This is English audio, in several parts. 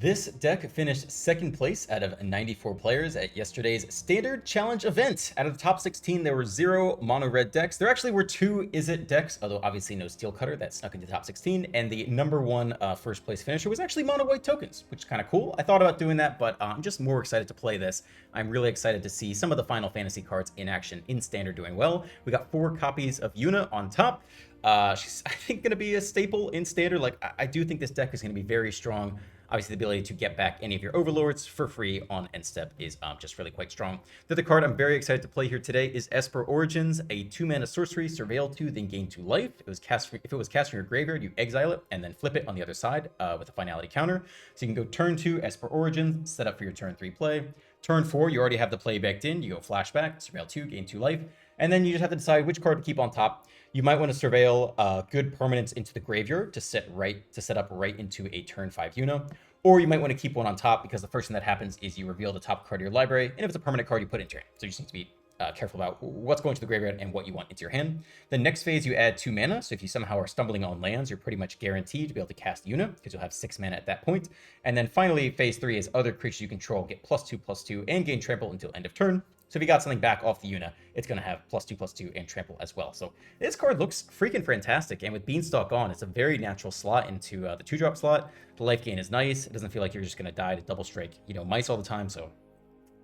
This deck finished second place out of 94 players at yesterday's Standard Challenge event. Out of the top 16, there were 0 mono red decks. There actually were 2 Is It decks, although obviously no Steel Cutter that snuck into the top 16. And the number one first place finisher was actually mono white tokens, which is kind of cool. I thought about doing that, but I'm just more excited to play this. I'm really excited to see some of the Final Fantasy cards in action in Standard doing well. We got 4 copies of Yuna on top. She's, I think, going to be a staple in Standard. Like, I do think this deck is going to be very strong. Obviously, the ability to get back any of your Overlords for free on end step is just really quite strong. The other card I'm very excited to play here today is Esper Origins, a 2-mana sorcery, surveil 2, then gain 2 life. If it was cast from your graveyard, you exile it and then flip it on the other side with a finality counter. So you can go turn 2, Esper Origins, set up for your turn 3 play. Turn 4, you already have the play backed in. You go flashback, surveil 2, gain 2 life. And then you just have to decide which card to keep on top. You might want to surveil good permanents into the graveyard to set up right into a turn 5 Yuna. Or you might want to keep one on top because the first thing that happens is you reveal the top card of your library. And if it's a permanent card, you put it into your hand. So you just need to be careful about what's going to the graveyard and what you want into your hand. The next phase, you add 2 mana. So if you somehow are stumbling on lands, you're pretty much guaranteed to be able to cast Yuna because you'll have 6 mana at that point. And then finally, phase 3 is other creatures you control get +2/+2 and gain trample until end of turn. So if you got something back off the Yuna, it's going to have +2/+2 and trample as well. So this card looks freaking fantastic. And with Beanstalk on, it's a very natural slot into the 2-drop slot. The life gain is nice. It doesn't feel like you're just going to die to double strike, mice all the time. So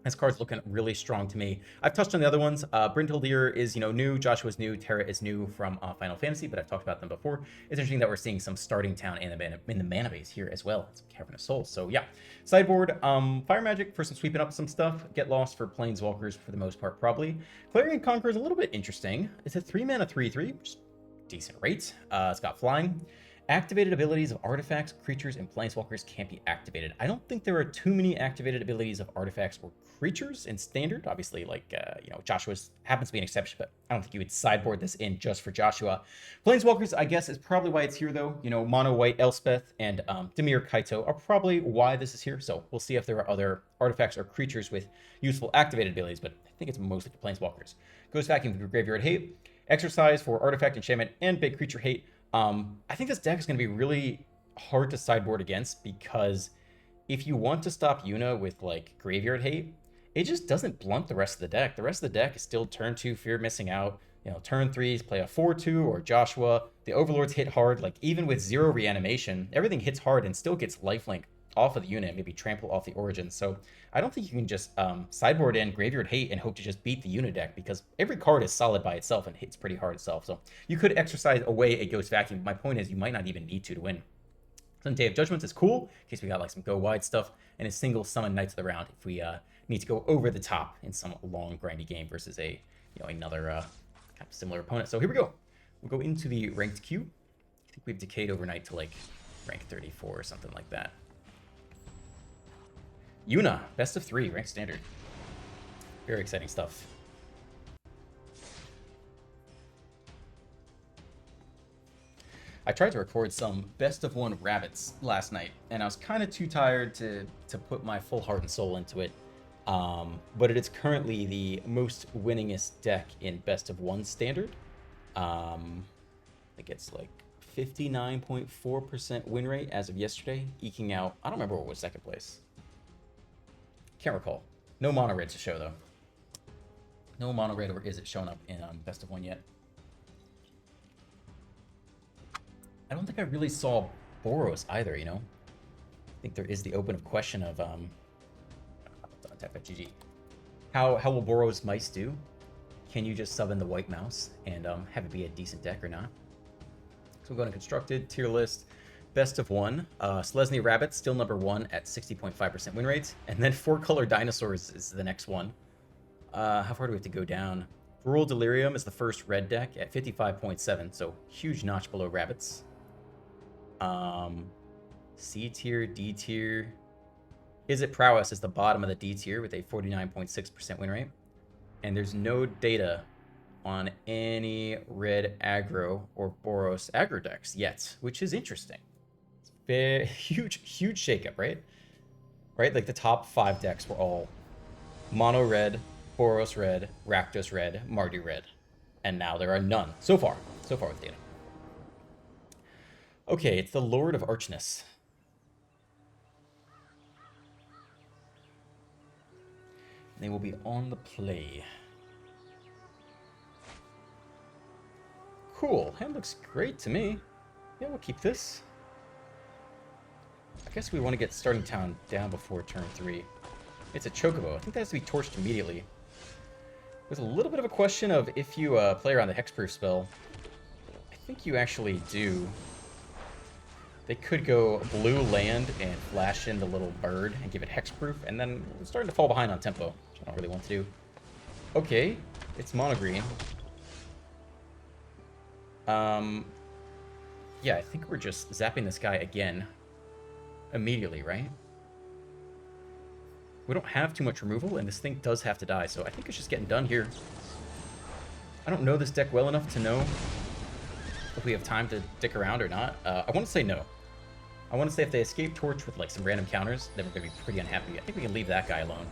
this card's looking really strong to me. I've touched on the other ones. Brynhildir is, new. Joshua's new. Terra is new from Final Fantasy, but I've talked about them before. It's interesting that we're seeing some starting town in the mana base here as well. Some Cavern of Souls. So yeah, sideboard, Fire Magic for some sweeping up some stuff. Get Lost for Planeswalkers for the most part, probably. Clarion Conqueror is a little bit interesting. It's a 3-mana 3/3, which is decent rate. It's got flying. Activated abilities of artifacts, creatures, and planeswalkers can't be activated. I don't think there are too many activated abilities of artifacts or creatures in Standard. Obviously, Joshua's happens to be an exception, but I don't think you would sideboard this in just for Joshua. Planeswalkers, I guess, is probably why it's here, though. Mono White Elspeth and Dimir Kaito are probably why this is here. So we'll see if there are other artifacts or creatures with useful activated abilities, but I think it's mostly for planeswalkers. Goes Vacuum for Graveyard Hate. Exercise for Artifact Enchantment and Big Creature Hate. I think this deck is going to be really hard to sideboard against because if you want to stop Yuna with Graveyard Hate, it just doesn't blunt the rest of the deck. The rest of the deck is still turn 2, Fear of Missing Out. Turn 3s, play a 4/2 or Joshua. The Overlords hit hard. Even with 0 reanimation, everything hits hard and still gets lifelink off of the unit, maybe trample off the Origins. So I don't think you can just sideboard in Graveyard Hate and hope to just beat the unit deck because every card is solid by itself and hits pretty hard itself. So you could exercise away a Ghost Vacuum. My point is you might not even need to win. So Day of Judgments is cool in case we got some go wide stuff, and a single summon Knights of the Round if we need to go over the top in some long grindy game versus another kind of similar opponent. So here we go. We'll go into the ranked queue. I think we've decayed overnight to rank 34 or something like that. Yuna, best of 3, ranked Standard. Very exciting stuff. I tried to record some best of 1 rabbits last night, and I was kind of too tired to put my full heart and soul into it. But it is currently the most winningest deck in best of 1 Standard. I think it's 59.4% win rate as of yesterday, eking out, I don't remember what was second place. Can't recall. No mono red to show, though. No mono red or is it showing up in best of 1 yet. I don't think I really saw Boros either, I think there is the open of question of GG. How will Boros Mice do? Can you just sub in the white mouse and have it be a decent deck or not? So we're going to constructed tier list. Best of 1. Selesny Rabbit, still number 1 at 60.5% win rate. And then 4-color Dinosaurs is the next one. How far do we have to go down? Rural Delirium is the first red deck at 55.7, so huge notch below Rabbits. C tier, D tier. Is It Prowess is the bottom of the D tier with a 49.6% win rate. And there's no data on any red aggro or Boros aggro decks yet, which is interesting. Huge shakeup, right? The top 5 decks were all mono red, Boros red, Rakdos red, Mardu red, and now there are none so far with data. Okay, it's the Lord of Archness. They will be on the play. Cool. Hand looks great to me. Yeah, we'll keep this. I guess we want to get starting town down before turn 3. It's a Chocobo. I think that has to be torched immediately. There's a little bit of a question of if you play around the Hexproof spell. I think you actually do. They could go blue land and flash in the little bird and give it Hexproof, and then we're starting to fall behind on tempo, which I don't really want to do. Okay, it's mono green. Yeah, I think we're just zapping this guy again. Immediately, right? We don't have too much removal, and this thing does have to die, so I think it's just getting done here. I don't know this deck well enough to know if we have time to dick around or not. I want to say no. I want to say if they escape Torch with like some random counters, then we're going to be pretty unhappy. I think we can leave that guy alone.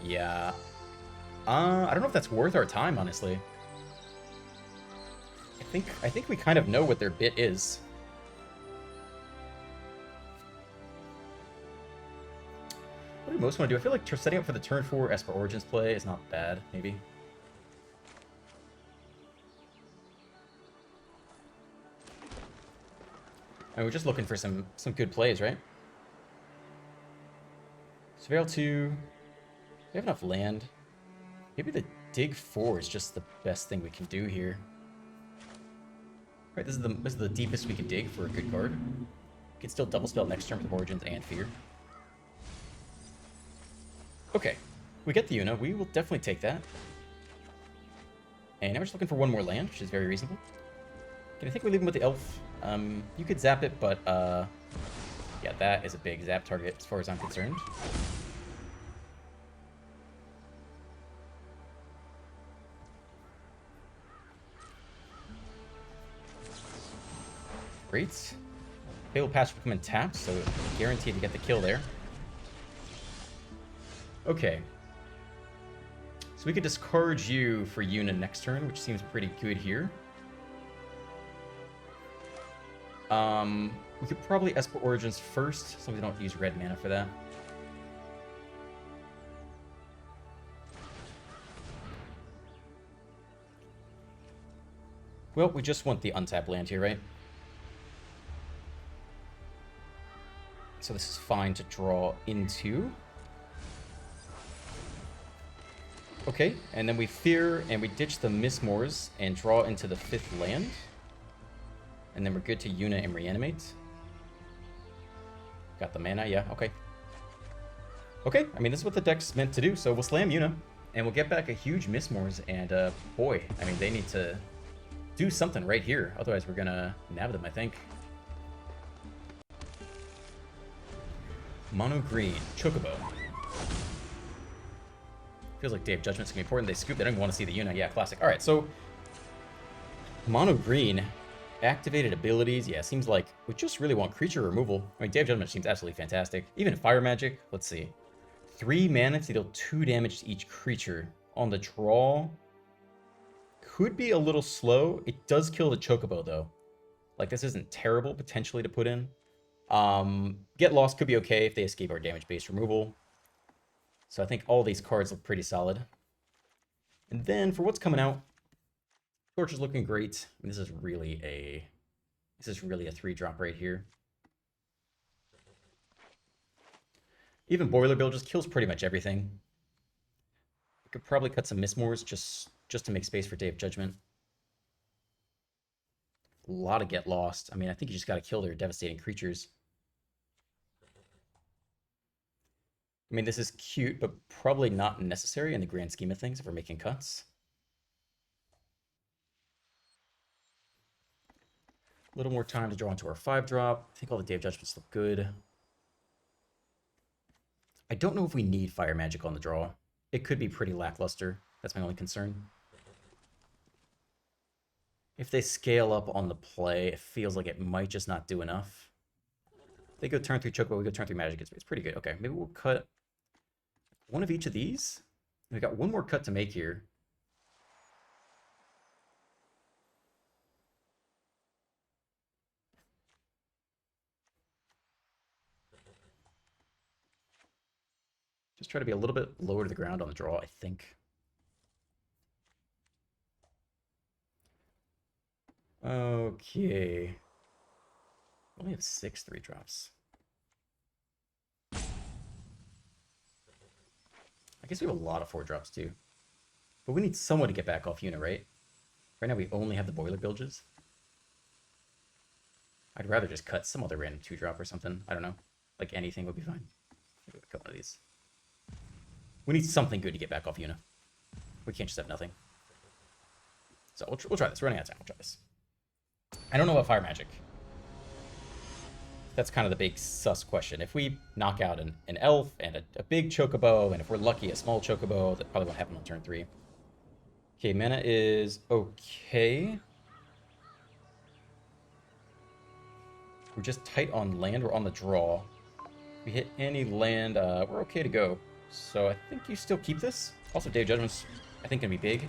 Yeah. I don't know if that's worth our time, honestly. I think we kind of know what their bit is. What do we most want to do? I feel like setting up for the turn 4 Esper Origins play is not bad, maybe. And we're just looking for some good plays, right? Surveil 2. We have enough land. Maybe the Dig 4 is just the best thing we can do here. Right, this is the deepest we can dig for a good card. We can still double spell next turn with Origins and Fear. Okay, we get the Yuna. We will definitely take that. And now we're just looking for one more land, which is very reasonable. Can I think we leave him with the Elf? You could zap it, but yeah, that is a big zap target as far as I'm concerned. Great. Fatal Patch will come in tapped, so guaranteed to get the kill there. Okay. So we could discard you for Yuna next turn, which seems pretty good here. We could probably Esper Origins first, so we don't use red mana for that. Well, we just want the untapped land here, right? So this is fine to draw into. Okay, and then we Fear, and we ditch the Mistmoors and draw into the 5th land. And then we're good to Yuna and Reanimate. Got the mana, yeah, okay. Okay, I mean, this is what the deck's meant to do, so we'll slam Yuna. And we'll get back a huge Mistmoors, and boy, I mean, they need to do something right here. Otherwise, we're gonna nab them, I think. Mono green, Chocobo. Feels like Day of Judgment's gonna be important. They scoop, they don't even want to see the Yuna. Yeah, classic. Alright, so mono green, activated abilities. Yeah, seems like we just really want creature removal. I mean, Day of Judgment seems absolutely fantastic. Even Fire Magic, let's see. 3 mana to deal 2 damage to each creature. On the draw, could be a little slow. It does kill the Chocobo, though. Like, this isn't terrible, potentially, to put in. Get Lost could be okay if they escape our damage-based removal. So I think all these cards look pretty solid. And then for what's coming out, Torch is looking great. I mean, this is really a 3-drop right here. Even Boiler Bill just kills pretty much everything. We could probably cut some Mistmoors just to make space for Day of Judgment. A lot of Get Lost. I mean, I think you just got to kill their devastating creatures. I mean, this is cute, but probably not necessary in the grand scheme of things if we're making cuts. A little more time to draw into our 5-drop. I think all the Day of Judgments look good. I don't know if we need Fire Magic on the draw. It could be pretty lackluster. That's my only concern. If they scale up on the play, it feels like it might just not do enough. They go turn 3 Chocobo, we go turn 3 Magic. It's pretty good. Okay, maybe we'll cut one of each of these. We got one more cut to make here. Just try to be a little bit lower to the ground on the draw, I think. Okay. We only have 6 3-drops. I guess we have a lot of 4-drops too. But we need someone to get back off Yuna, right? Right now we only have the Boiler Bilges. I'd rather just cut some other random 2-drop or something. I don't know. Like anything would be fine. Maybe we'll cut one of these. We need something good to get back off Yuna. We can't just have nothing. So we'll try this. We're running out of time. We'll try this. I don't know about Fire Magic. That's kind of the big sus question. If we knock out an elf and a big chocobo, and if we're lucky, a small chocobo, that probably won't happen on turn 3. Okay, mana is okay. We're just tight on land. We're on the draw. If we hit any land, we're okay to go. So I think you still keep this. Also, Day of Judgment's, I think, going to be big.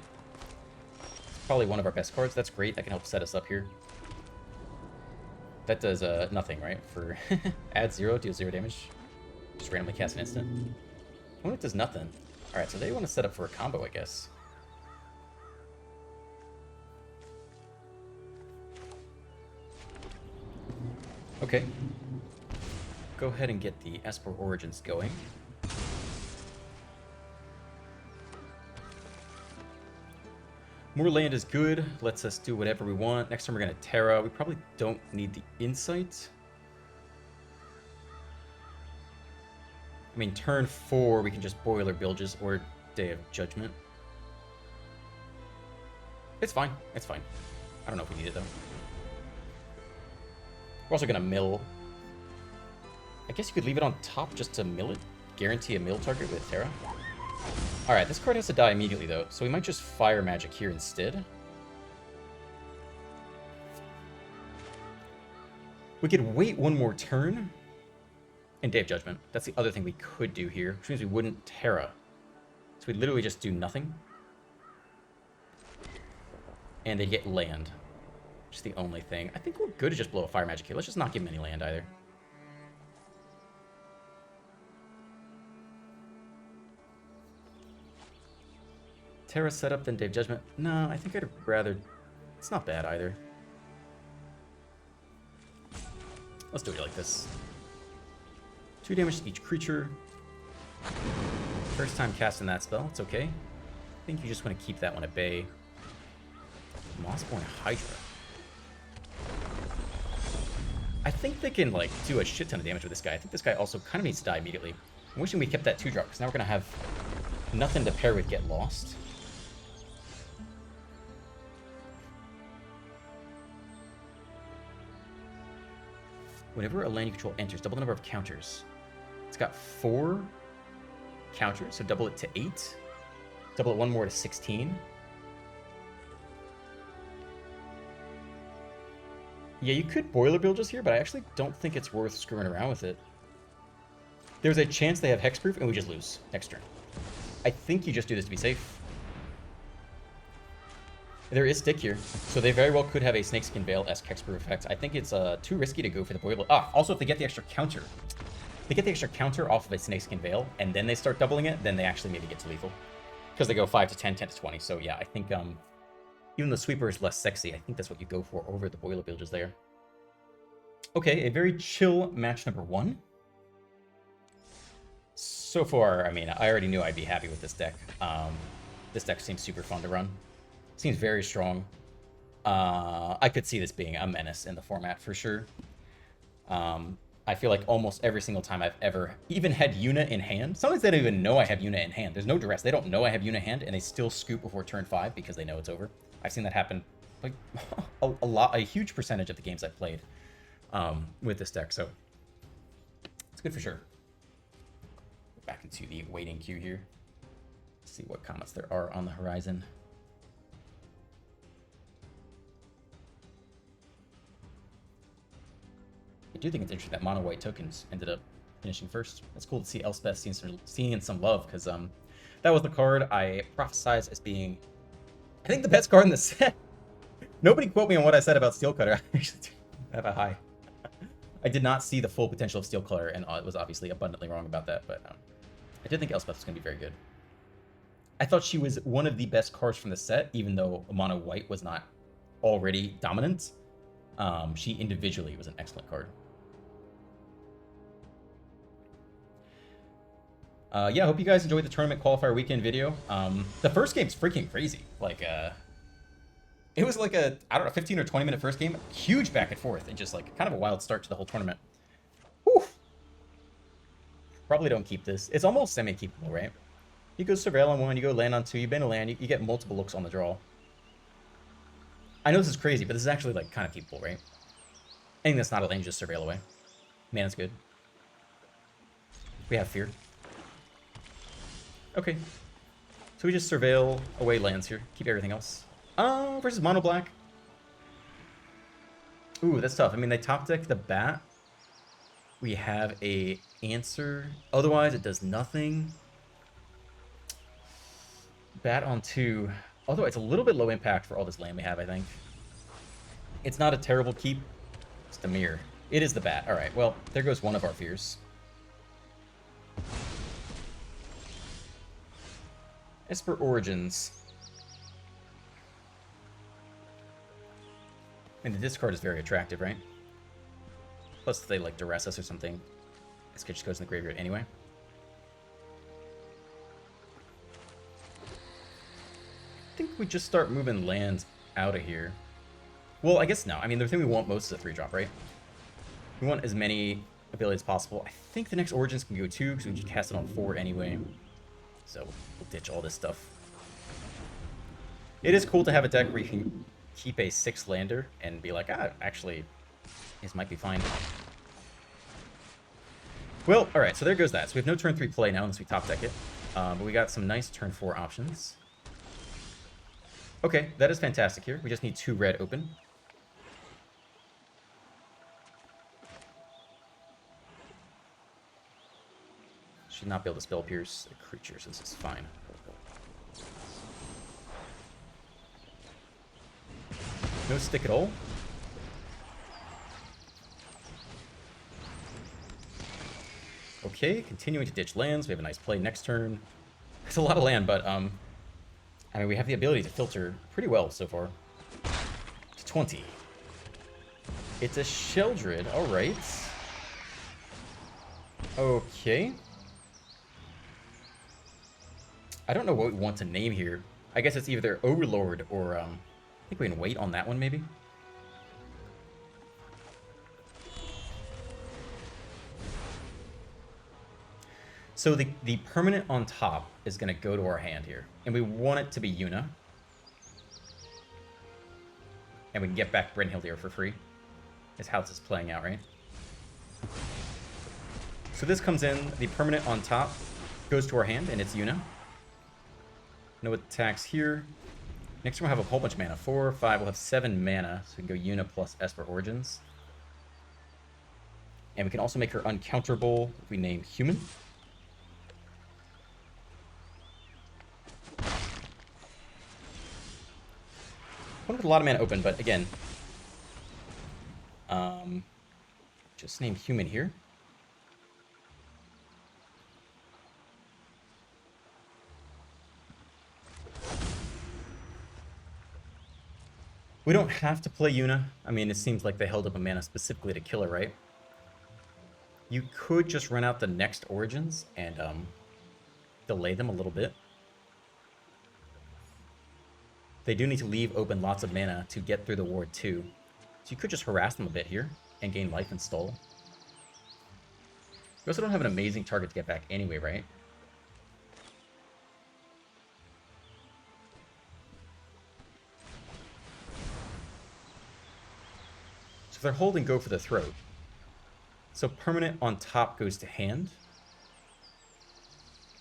It's probably one of our best cards. That's great. That can help set us up here. That does nothing, right? For add 0, deal 0 damage. Just randomly cast an instant. I wonder if it does nothing. Alright, so they want to set up for a combo, I guess. Okay. Go ahead and get the Esper Origins going. More land is good. Lets us do whatever we want. Next time we're going to Terra. We probably don't need the Insight. I mean, turn 4, we can just Boiler Bilges or Day of Judgment. It's fine. It's fine. I don't know if we need it, though. We're also going to mill. I guess you could leave it on top just to mill it. Guarantee a mill target with Terra. Alright, this card has to die immediately, though, so we might just Fire Magic here instead. We could wait one more turn and Day of Judgment. That's the other thing we could do here, which means we wouldn't Terra. So we'd literally just do nothing. And they get land. Which is the only thing. I think we're good to just blow a Fire Magic here. Let's just not give them any land either. Terra setup, then Day of Judgment. No, I think I'd rather... It's not bad either. Let's do it like this. 2 damage to each creature. First time casting that spell. It's okay. I think you just want to keep that one at bay. Mossborn Hydra. I think they can, like, do a shit ton of damage with this guy. I think this guy also kind of needs to die immediately. I'm wishing we kept that 2-drop, because now we're going to have nothing to pair with Get Lost. Whenever a land you control enters, double the number of counters. It's got 4 counters, so double it to 8. Double it one more to 16. Yeah, you could Boiler Bilges here, but I actually don't think it's worth screwing around with it. There's a chance they have Hexproof, and we just lose next turn. I think you just do this to be safe. There is stick here, so they very well could have a Snakeskin Veil-esque Hexproof effect. I think it's too risky to go for the Boiler. Also, if they get the extra counter. If they get the extra counter off of a Snakeskin Veil, and then they start doubling it, then they actually maybe get to lethal. Because they go 5 to 10, 10 to 20. So yeah, I think even the Sweeper is less sexy. I think that's what you go for over the Boiler Bilges there. Okay, a very chill match number 1. So far, I mean, I already knew I'd be happy with this deck. This deck seems super fun to run. Seems very strong. I could see this being a menace in the format for sure. I feel like almost every single time I've ever even had Yuna in hand, sometimes they don't even know I have Yuna in hand. There's no duress. They don't know I have Yuna in hand, and they still scoop before turn 5 because they know it's over. I've seen that happen like a huge percentage of the games I've played with this deck, so it's good for sure. Back into the waiting queue here. Let's see what comments there are on the horizon. I do think it's interesting that mono white tokens ended up finishing first. That's cool to see Elspeth seeing some love, because that was the card I prophesized as being, I think, the best card in the set. Nobody quote me on what I said about Steel Cutter. I actually have a high. I did not see the full potential of Steel Cutter, and it was obviously abundantly wrong about that, but I did think Elspeth was going to be very good. I thought she was one of the best cards from the set, even though mono white was not already dominant. She individually was an excellent card. Yeah, I hope you guys enjoyed the tournament qualifier weekend video. The first game's freaking crazy. Like, it was like a, I don't know, 15 or 20 minute first game. Huge back and forth, and just like kind of a wild start to the whole tournament. Whew. Probably don't keep this. It's almost semi-keepable, right? You go Surveil on 1, you go land on 2, you ban a land, you get multiple looks on the draw. I know this is crazy, but this is actually like kind of keepable, right? Anything that's not a land, just Surveil away. Mana's good. We have Fear. Okay. So we just Surveil away lands here. Keep everything else. Versus mono black. Ooh, that's tough. I mean, they top deck the bat. We have a answer. Otherwise, it does nothing. Bat on 2. Although it's a little bit low impact for all this land we have, I think. It's not a terrible keep. It's the mirror. It is the bat. All right, well, there goes one of our fears. Esper Origins. I mean, the discard is very attractive, right? Plus, if they, like, duress us or something, this kid just goes in the graveyard anyway. I think we just start moving lands out of here. Well, I guess no. I mean, the thing we want most is a 3-drop, right? We want as many abilities as possible. I think the next Origins can go 2, because we can cast it on 4 anyway. So we'll ditch all this stuff. It is cool to have a deck where you can keep a 6-lander and be like, actually, this might be fine. Well, alright, so there goes that. So we have no turn 3 play now unless we top deck it. But we got some nice turn 4 options. Okay, that is fantastic here. We just need 2 red open. Should not be able to spell pierce the creatures. This is fine. No stick at all. Okay, continuing to ditch lands. We have a nice play next turn. It's a lot of land, but I mean, we have the ability to filter pretty well so far. To 20. It's a Sheldred. All right. Okay. I don't know what we want to name here. I guess it's either Overlord or I think we can wait on that one maybe. So the permanent on top is going to go to our hand here. And we want it to be Yuna. And we can get back Brynhildir for free. Is how this is playing out, right? So this comes in, the permanent on top goes to our hand, and it's Yuna. No attacks here. Next turn we'll have a whole bunch of mana. 4, 5, we'll have 7 mana. So we can go Yuna plus Esper Origins. And we can also make her uncounterable if we name Human. One with a lot of mana open, but again, just name Human here. We don't have to play Yuna. I mean, it seems like they held up a mana specifically to kill her, right? You could just run out the next Origins and delay them a little bit. They do need to leave open lots of mana to get through the ward too. So you could just harass them a bit here and gain life and stall. We also don't have an amazing target to get back anyway, right? So if they're holding, go for the throat. So permanent on top goes to hand.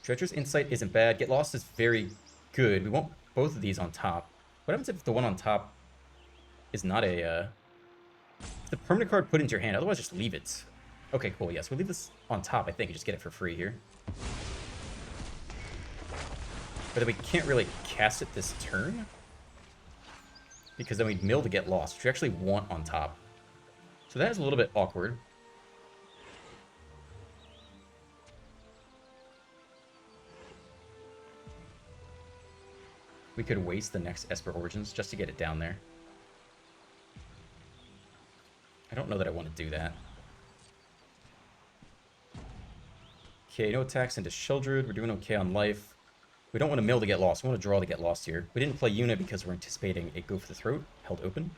Treacherous Insight isn't bad. Get Lost is very good. We want both of these on top. What happens if the one on top is not a... the permanent card put into your hand? Otherwise, just leave it. Okay, cool. Yes, we leave this on top, I think, and just get it for free here. But then we can't really cast it this turn. Because then we'd mill to get Lost, which we actually want on top. So that is a little bit awkward. We could waste the next Esper Origins just to get it down there. I don't know that I want to do that. Okay, no attacks into Sheldred. We're doing okay on life. We don't want to mill to get lost. We want to draw to get lost here. We didn't play Yuna because we're anticipating a Go for the Throat held open.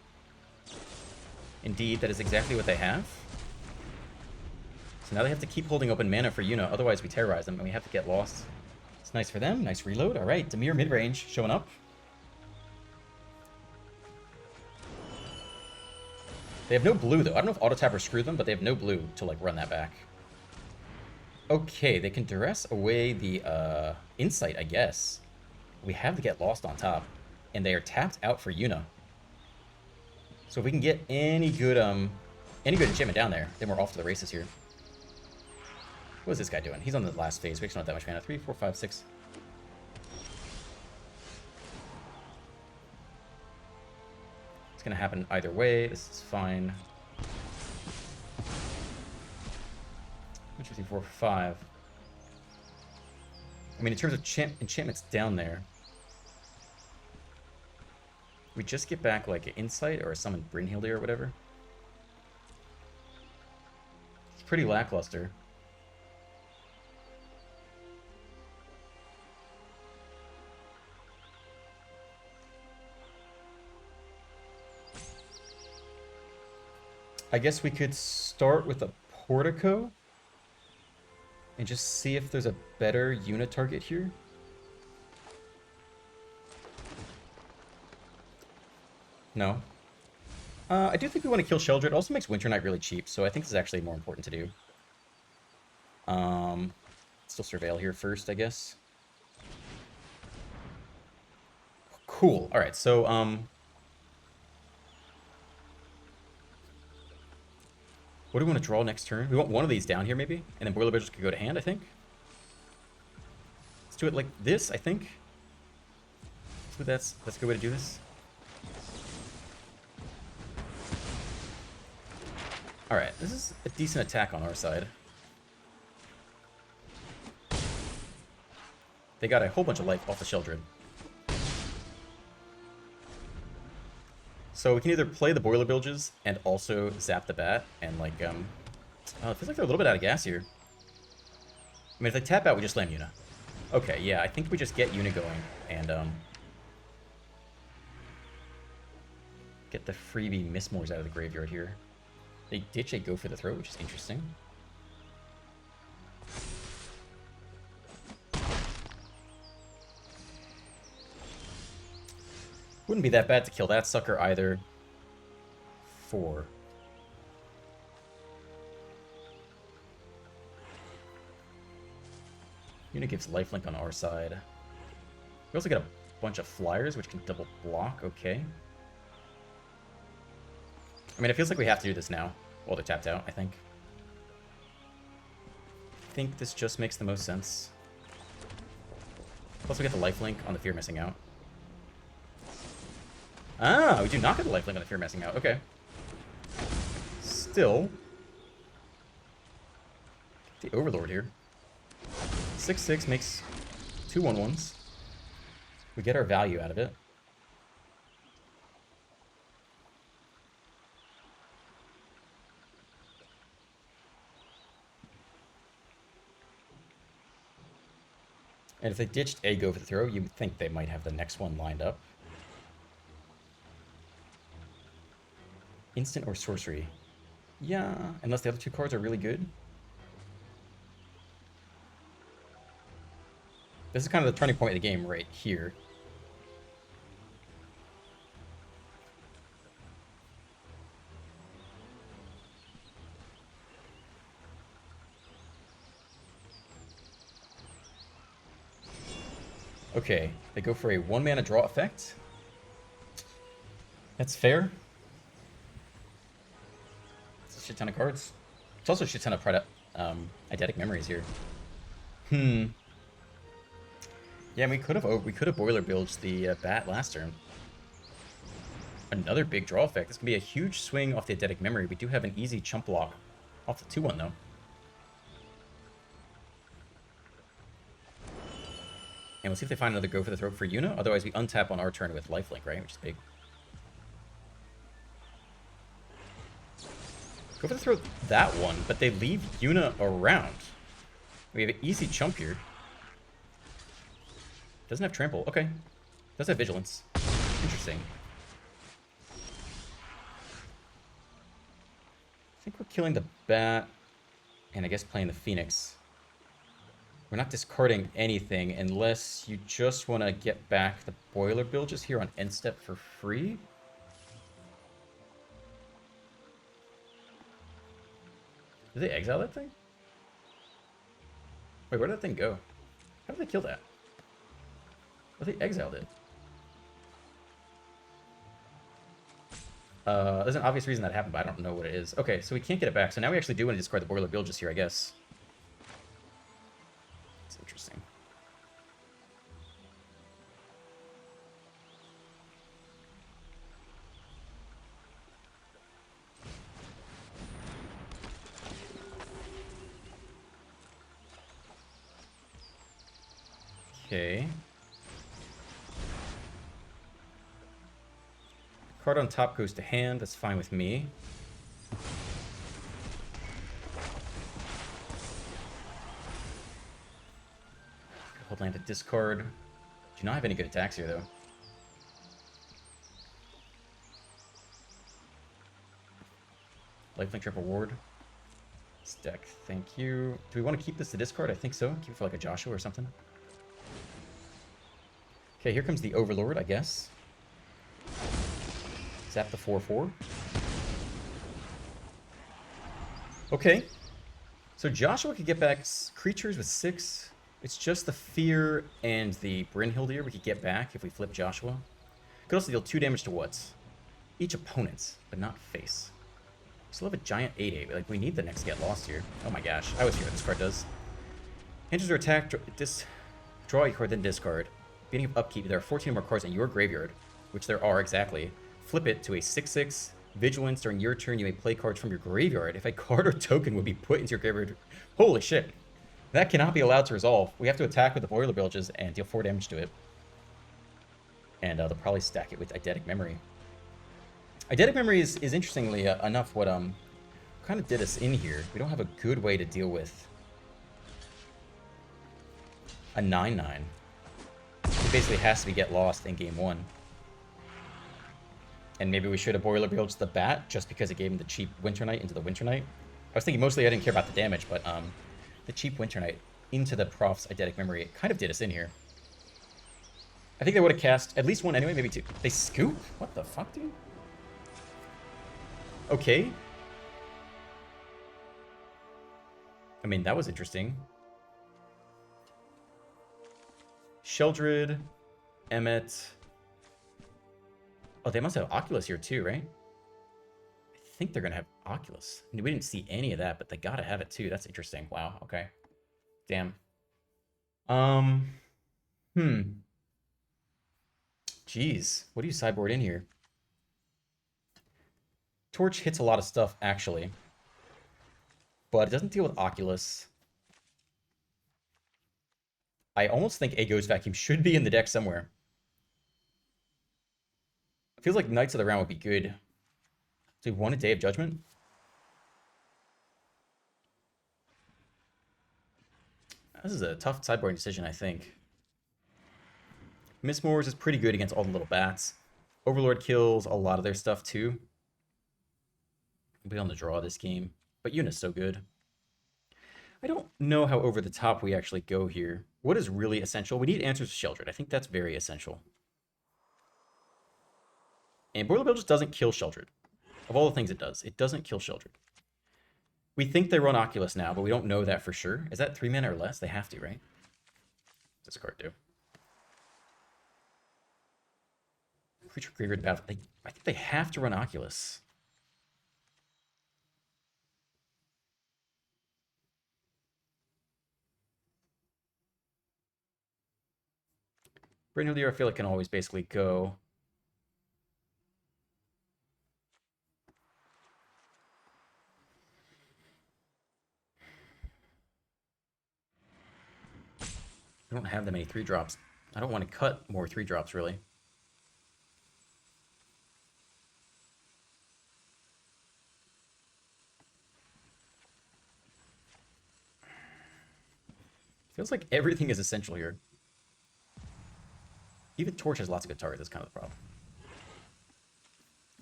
Indeed, that is exactly what they have. So now they have to keep holding open mana for Yuna, otherwise we terrorize them and we have to get lost. It's nice for them. Nice reload. All right, Dimir mid-range showing up. They have no blue, though. I don't know if auto-tapper screwed them, but they have no blue to, like, run that back. Okay, they can duress away the Insight, I guess. We have to get lost on top. And they are tapped out for Yuna. So if we can get any good enchantment down there, then we're off to the races here. What is this guy doing? He's on the last phase. We actually don't have that much mana. 3, 4, 5, 6. It's going to happen either way. This is fine. 1, 2, 3, 4, 5. I mean, in terms of enchantments down there, we just get back like an Insight or a Summoned Brynhilde or whatever. It's pretty lackluster. I guess we could start with a Portico and just see if there's a better Yuna target here. No. I do think we want to kill Sheldred. It also makes Winter Knight really cheap, so I think this is actually more important to do. Still Surveil here first, I guess. Cool. All right, so what do we want to draw next turn? We want one of these down here, maybe? And then Boiler Bridges could go to hand, I think. Let's do it like this, I think. That's a good way to do this. Alright, this is a decent attack on our side. They got a whole bunch of life off the Sheldred. So we can either play the Boiler Bilges and also zap the bat, and like, it feels like they're a little bit out of gas here. I mean, if they tap out, we just slam Yuna. Okay, yeah, I think we just get Yuna going, and, get the freebie Mistmores out of the graveyard here. They ditch a Go for the Throat, which is interesting. Wouldn't be that bad to kill that sucker either. 4. Yuna gives lifelink on our side. We also get a bunch of flyers, which can double block. Okay. I mean, it feels like we have to do this now, while they're tapped out, I think. I think this just makes the most sense. Plus we get the lifelink on the Fear Missing Out. Ah, we do not get the lifelink on the Fear Missing Out. Okay. Still. The Overlord here. 6/6 makes 2 1/1s. We get our value out of it. And if they ditched a Go for the Throw, you'd think they might have the next one lined up. Instant or sorcery? Yeah, unless the other 2 cards are really good. This is kind of the turning point of the game right here. Okay, they go for a 1-mana draw effect. That's fair. It's a shit ton of cards. It's also a shit ton of eidetic memories here. Yeah, we could have Boiler Bilged the bat last turn. Another big draw effect. This can be a huge swing off the eidetic memory. We do have an easy chump block off the 2/1 though. And we'll see if they find another Go for the Throat for Yuna. Otherwise, we untap on our turn with Lifelink, right? Which is big. Go for the Throat that one, but they leave Yuna around. We have an easy chump here. Doesn't have Trample. Okay. Does have Vigilance. Interesting. I think we're killing the Bat, and I guess playing the Phoenix. We're not discarding anything unless you just want to get back the Boiler Bilges here on end step for free. Did they exile that thing? Wait, where did that thing go? How did they kill that? Oh, they exiled it. There's an obvious reason that happened, but I don't know what it is. Okay, so we can't get it back. So now we actually do want to discard the Boiler Bilges here, I guess. It's interesting. Okay. Card on top goes to hand. That's fine with me. Hold land to discard. Do not have any good attacks here, though. Lifelink triple ward. Stack, thank you. Do we want to keep this to discard? I think so. Keep it for like a Joshua or something. Okay, here comes the Overlord, I guess. Zap the 4/4. Okay. So Joshua could get back creatures with 6. It's just the Fear and the Brynhild here we could get back if we flip Joshua. Could also deal 2 damage to what? Each opponent, but not face. We still have a giant 8/8. Like, we need the next Get Lost here. Oh my gosh. I always hear what this card does. Enters or attack, draw a card, then discard. Beginning of upkeep, there are 14 more cards in your graveyard, which there are exactly. Flip it to a 6/6. Vigilance. During your turn, you may play cards from your graveyard. If a card or token would be put into your graveyard... Holy shit. That cannot be allowed to resolve. We have to attack with the Boiler Bilges and deal 4 damage to it. And they'll probably stack it with Eidetic Memory. Eidetic Memory is interestingly enough what kind of did us in here. We don't have a good way to deal with a 9/9. It basically has to be Get Lost in game 1. And maybe we should have Boiler Bilged the Bat just because it gave him the cheap Winter Knight into the Winter Knight. I was thinking mostly I didn't care about the damage, but the cheap Winter Knight into the Prof's Eidetic Memory, it kind of did us in here. I think they would have cast at least 1 anyway, maybe 2. They scoop? What the fuck, dude? Okay. I mean, that was interesting. Sheldred, Emmet. Oh, they must have Oculus here too, right? I think they're going to have Oculus. We didn't see any of that, but they got to have it too. That's interesting. Wow, okay. Damn. Jeez, what do you sideboard in here? Torch hits a lot of stuff, actually. But it doesn't deal with Oculus. I almost think Ago's Vacuum should be in the deck somewhere. It feels like Knights of the Round would be good. Do we want a Day of Judgment? This is a tough sideboarding decision, I think. Miss Moors is pretty good against all the little bats. Overlord kills a lot of their stuff, too. We'll be on the draw this game. But Yuna's so good. I don't know how over the top we actually go here. What is really essential? We need answers to Sheldred. I think that's very essential. And Boiler Bill just doesn't kill Sheldred. Of all the things it doesn't kill Sheldred. We think they run Oculus now, but we don't know that for sure. Is that 3 mana or less? They have to, right? What's this card do? Creature Graveyard Battle. I think they have to run Oculus. Brynhild, I feel like can always basically go. We don't have that many 3-drops. I don't want to cut more 3-drops, really. Feels like everything is essential here. Even Torch has lots of good targets. That's kind of the problem.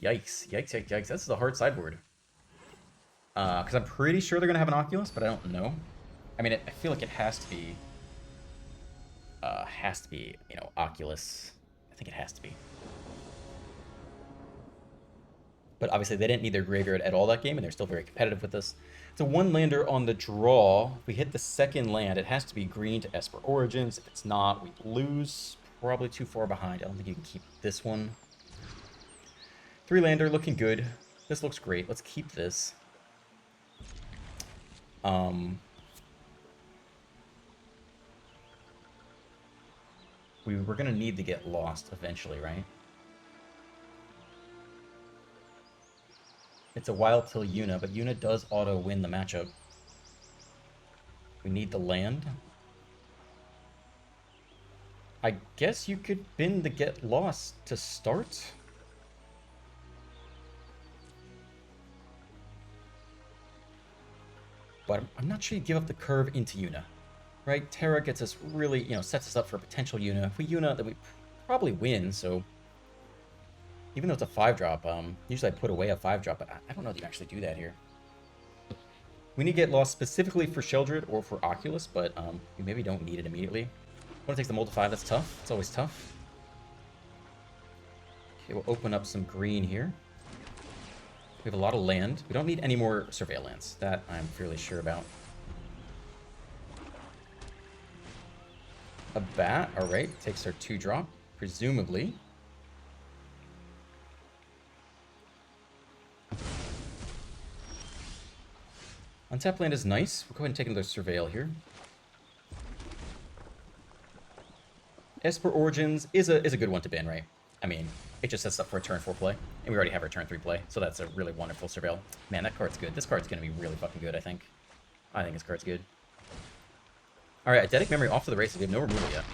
Yikes. Yikes, yikes, yikes. This is a hard sideboard. Because I'm pretty sure they're going to have an Oculus, but I don't know. I mean, I feel like it has to be, you know, Oculus. I think it has to be. But obviously, they didn't need their graveyard at all that game, and they're still very competitive with this. It's a 1-lander on the draw. If we hit the second land, it has to be green to Esper Origins. If it's not, we lose. Probably too far behind. I don't think you can keep this one. 3-lander looking good. This looks great. Let's keep this. We're going to need to get lost eventually, right? It's a while till Yuna, but Yuna does auto-win the matchup. We need the land. I guess you could bin the get lost to start. But I'm not sure you give up the curve into Yuna. Right? Terra gets us really, you know, sets us up for a potential Yuna. If we Yuna, then we probably win, so... Even though it's a 5-drop, usually I put away a 5-drop, but I don't know that you actually do that here. We need to get lost specifically for Sheldred or for Oculus, but we maybe don't need it immediately. When it takes the multi 5, that's tough. It's always tough. Okay, we'll open up some green here. We have a lot of land. We don't need any more surveillance. That I'm fairly sure about. A bat, alright, takes our 2-drop, presumably. Untapped land is nice. We'll go ahead and take another Surveil here. Esper Origins is a good one to ban, right? I mean, it just sets up for a turn 4 play, and we already have our turn 3 play, so that's a really wonderful Surveil. Man, that card's good. This card's going to be really fucking good, I think. I think this card's good. Alright, Eidetic Memory off to the races. We have no removal yet.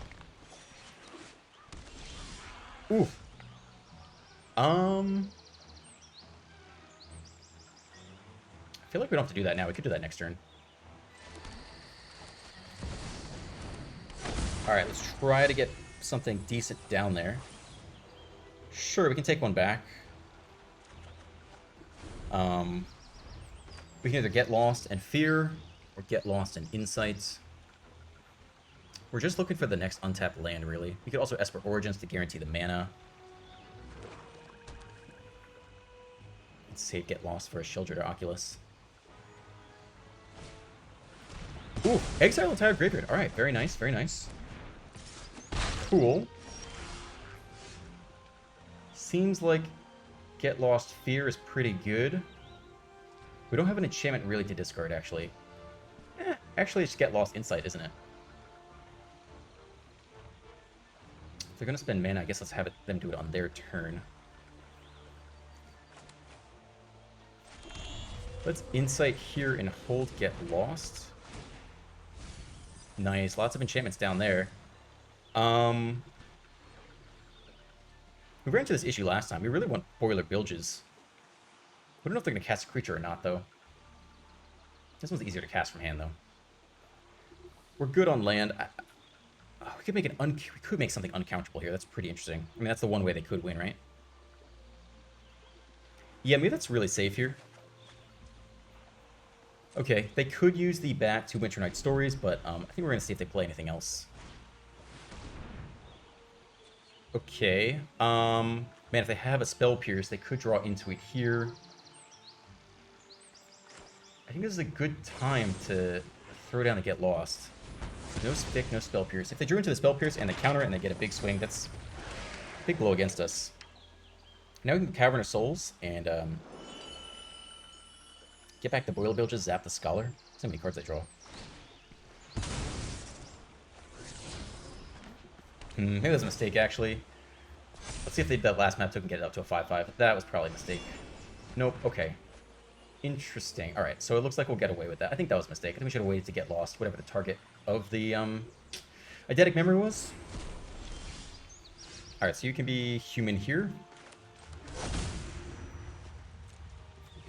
Ooh. I feel like we don't have to do that now. We could do that next turn. Alright, let's try to get something decent down there. Sure, we can take one back. We can either get lost and fear, or get lost and insights. We're just looking for the next untapped land, really. We could also Esper Origins to guarantee the mana. Let's say get lost for a Sheldred or Oculus. Ooh, exile entire graveyard. Alright, very nice, very nice. Cool. Seems like Get Lost Fear is pretty good. We don't have an enchantment really to discard, actually. Actually, it's Get Lost Insight, isn't it? If they're going to spend mana, I guess let's have them do it on their turn. Let's Insight here and hold Get Lost. Nice, lots of enchantments down there. We ran into this issue last time. We really want Boiler Bilges. We don't know if they're going to cast a creature or not, though. This one's easier to cast from hand, though. We're good on land. We could make we could make something uncountable here. That's pretty interesting. I mean, that's the one way they could win, right? Yeah, maybe that's really safe here. Okay, they could use the bat to Winter Night Stories, but I think we're going to see if they play anything else. Okay. Man, if they have a Spell Pierce, they could draw into it here. I think this is a good time to throw down and get lost. No Stick, no Spell Pierce. If they drew into the Spell Pierce and they counter it and they get a big swing, that's a big blow against us. Now we can Cavern of Souls and get back the Boiler Bilges, zap the Scholar. So many cards I draw. Maybe that's a mistake, actually. Let's see if they that last map took and get it up to a 5/5. That was probably a mistake. Nope, okay. Interesting. Alright, so it looks like we'll get away with that. I think that was a mistake. I think we should have waited to get lost, whatever the target of the Eidetic Memory was. Alright, so you can be human here.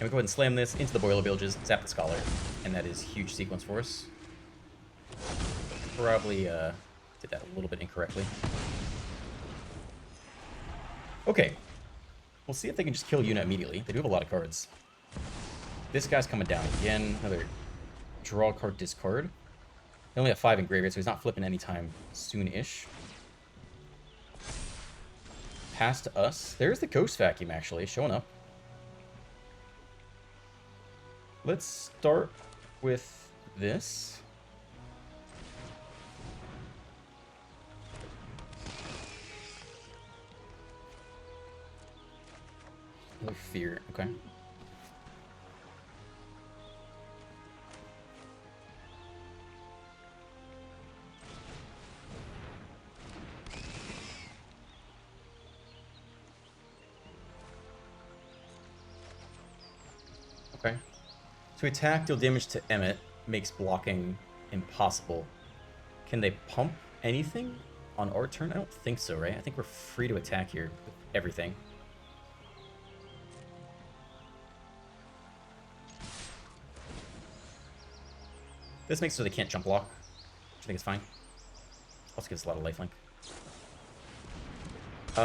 And we go ahead and slam this into the Boiler Bilges, zap the Scholar, and that is huge sequence for us. Probably did that a little bit incorrectly. Okay. We'll see if they can just kill Yuna immediately. They do have a lot of cards. This guy's coming down again. Another draw card, discard. They only have 5 in graveyard, so he's not flipping anytime soon-ish. Pass to us. There's the Ghost Vacuum, actually, showing up. Let's start with this. No fear, okay. Okay. So attack, deal damage to Emmet, makes blocking impossible. Can they pump anything on our turn? I don't think so, right? I think we're free to attack here with everything. This makes it so they can't jump block, which I think is fine. Also gives us a lot of lifelink.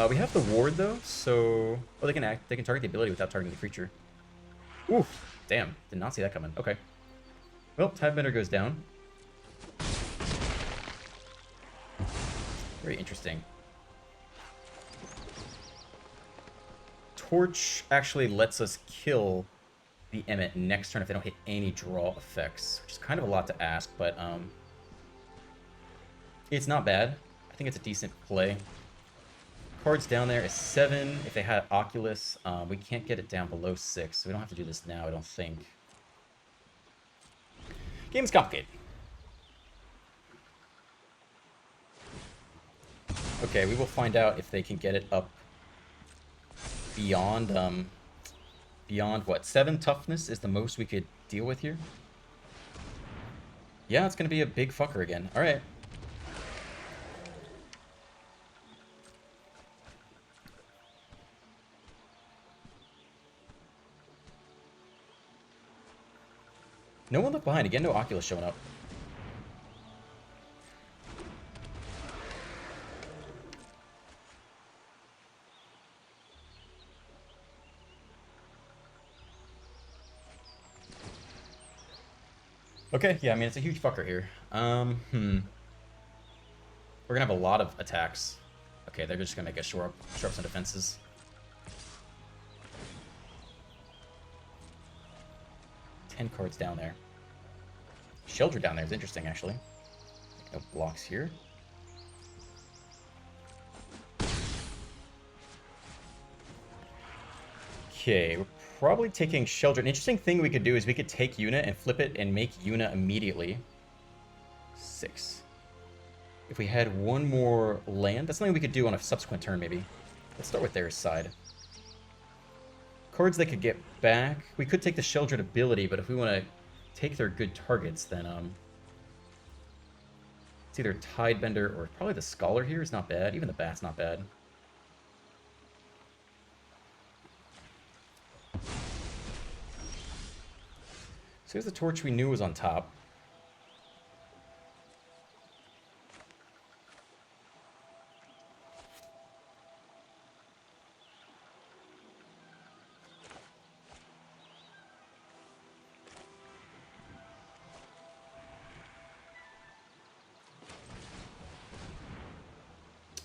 We have the ward though, so they can target the ability without targeting the creature. Oof. Damn, did not see that coming. Okay. Well, Tidebender goes down. Very interesting. Torch actually lets us kill the Emmet next turn if they don't hit any draw effects, which is kind of a lot to ask, but it's not bad. I think it's a decent play. Cards down there is 7. If they had Oculus, we can't get it down below 6, so we don't have to do this now, I don't think. Game's complicated. Okay, we will find out if they can get it up beyond, beyond what? 7 toughness is the most we could deal with here? Yeah, it's going to be a big fucker again. Alright. No one looked behind. Again, no Oculus showing up. Okay, yeah, I mean, it's a huge fucker here. We're gonna have a lot of attacks. Okay, they're just gonna make us shore up some defenses. Ten cards down there. Shelter down there is interesting, actually. No blocks here. Okay, we're probably taking Shelter. An interesting thing we could do is we could take Yuna and flip it and make Yuna immediately. 6. If we had one more land, that's something we could do on a subsequent turn, maybe. Let's start with their side. Cards they could get back. We could take the Sheldred ability, but if we want to take their good targets, then it's either Tidebender or probably the Scholar here is not bad. Even the Bat's not bad. So here's the Torch we knew was on top.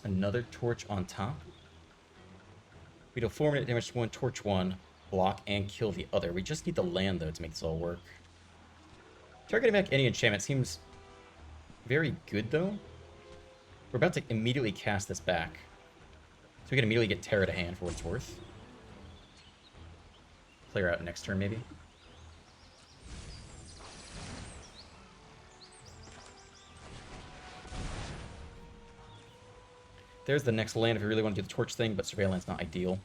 Another Torch on top. We do 4-minute damage to one, Torch one, block, and kill the other. We just need the land, though, to make this all work. Targeting back any enchantment seems very good, though. We're about to immediately cast this back. So we can immediately get Terra to hand for what it's worth. Play her out next turn, maybe. There's the next land if we really want to do the Torch thing, but Surveillance not ideal.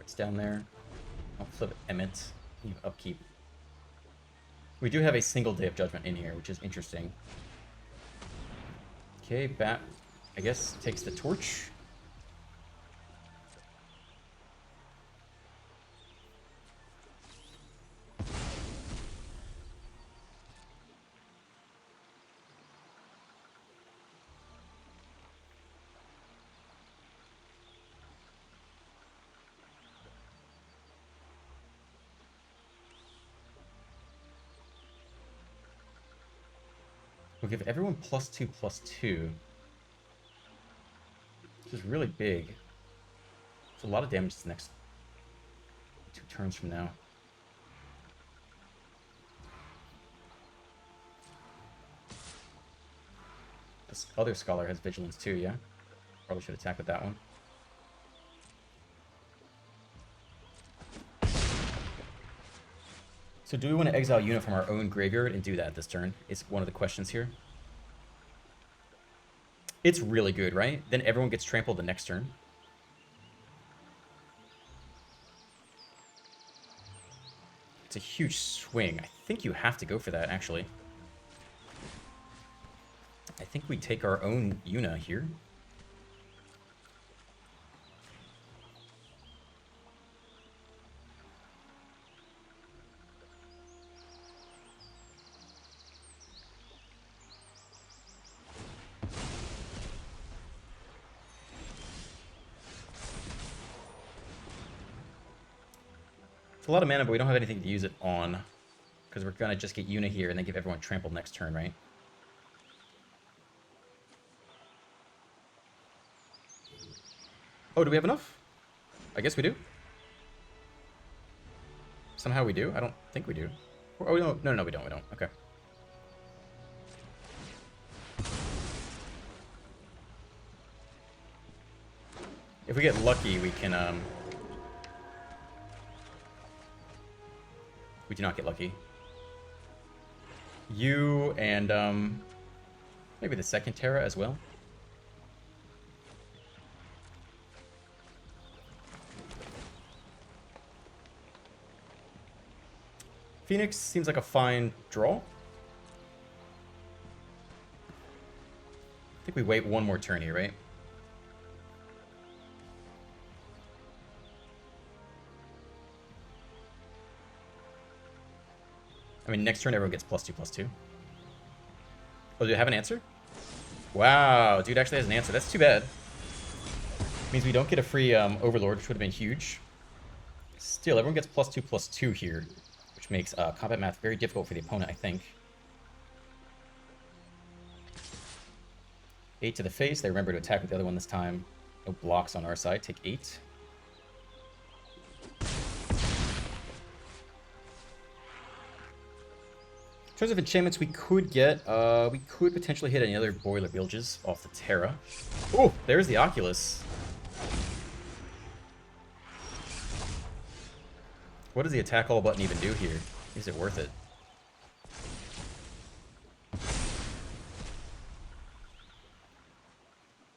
It's down there. I'll flip Emmett. You upkeep. We do have a single Day of Judgment in here, which is interesting. Okay, Bat, I guess, takes the torch. We'll give everyone +2/+2. Which is really big. It's a lot of damage the next 2 turns from now. This other Scholar has Vigilance too, yeah? Probably should attack with that one. So do we want to exile Yuna from our own graveyard and do that this turn? Is one of the questions here. It's really good, right? Then everyone gets trampled the next turn. It's a huge swing. I think you have to go for that, actually. I think we take our own Yuna here. A lot of mana, but we don't have anything to use it on. Because we're going to just get Yuna here and then give everyone trampled next turn, right? Oh, do we have enough? I guess we do. Somehow we do. I don't think we do. Oh, no, we don't. Okay. If we get lucky, we can, we do not get lucky. You and, maybe the second Terra as well. Phoenix seems like a fine draw. I think we wait one more turn here, right? I mean, next turn everyone gets +2/+2. Oh, do you have an answer? Wow, dude actually has an answer. That's too bad. Means we don't get a free Overlord, which would have been huge. Still, everyone gets +2/+2 here, which makes combat math very difficult for the opponent, I think. 8 to the face. They remember to attack with the other one this time. No blocks on our side. Take 8. In terms of enchantments, we could potentially hit any other Boiler Bilges off the Terra. Oh, there's the Oculus. What does the attack all button even do here? Is it worth it?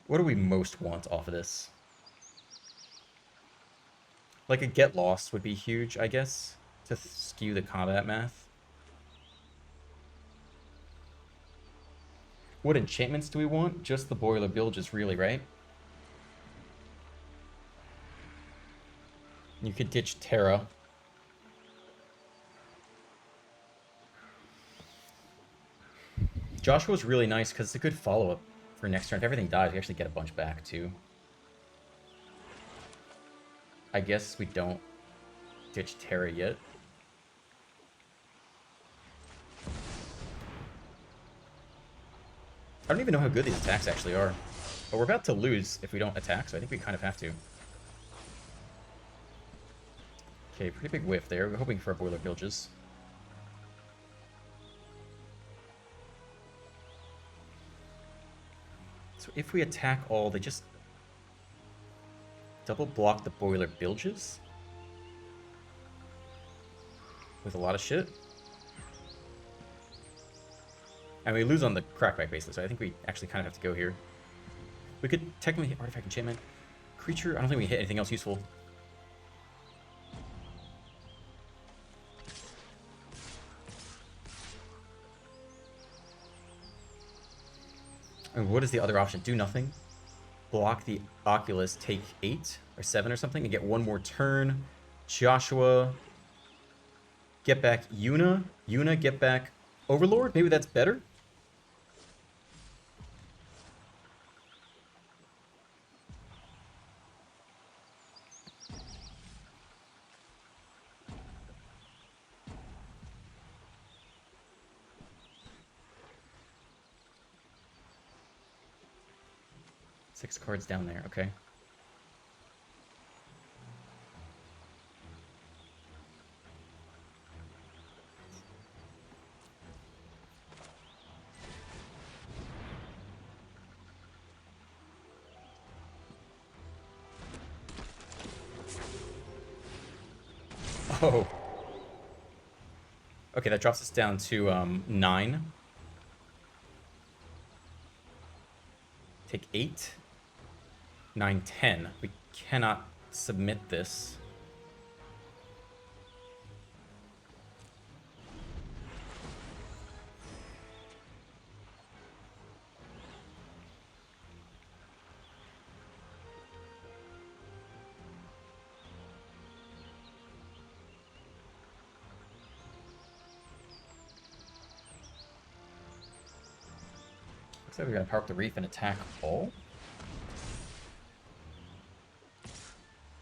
What do we most want off of this? Like a Get Lost would be huge, I guess, to skew the combat math. What enchantments do we want? Just the Boiler Bilges, really, right? You could ditch Terra. Joshua's really nice because it's a good follow-up for next turn. If everything dies, we actually get a bunch back, too. I guess we don't ditch Terra yet. I don't even know how good these attacks actually are. But we're about to lose if we don't attack, so I think we kind of have to. Okay, pretty big whiff there. We're hoping for a Boiler Bilges. So if we attack all, they just double block the Boiler Bilges with a lot of shit. And we lose on the crackback basically, so I think we actually kind of have to go here. We could technically hit Artifact Enchantment. Creature, I don't think we hit anything else useful. And what is the other option? Do nothing. Block the Oculus, take 8 or 7 or something, and get one more turn. Joshua, get back Yuna. Yuna, get back Overlord. Maybe that's better. Six cards down there. Okay. Oh. Okay, that drops us down to 9. Take 8. 9, 10. We cannot submit this. Looks like we're gonna power up the reef and attack all.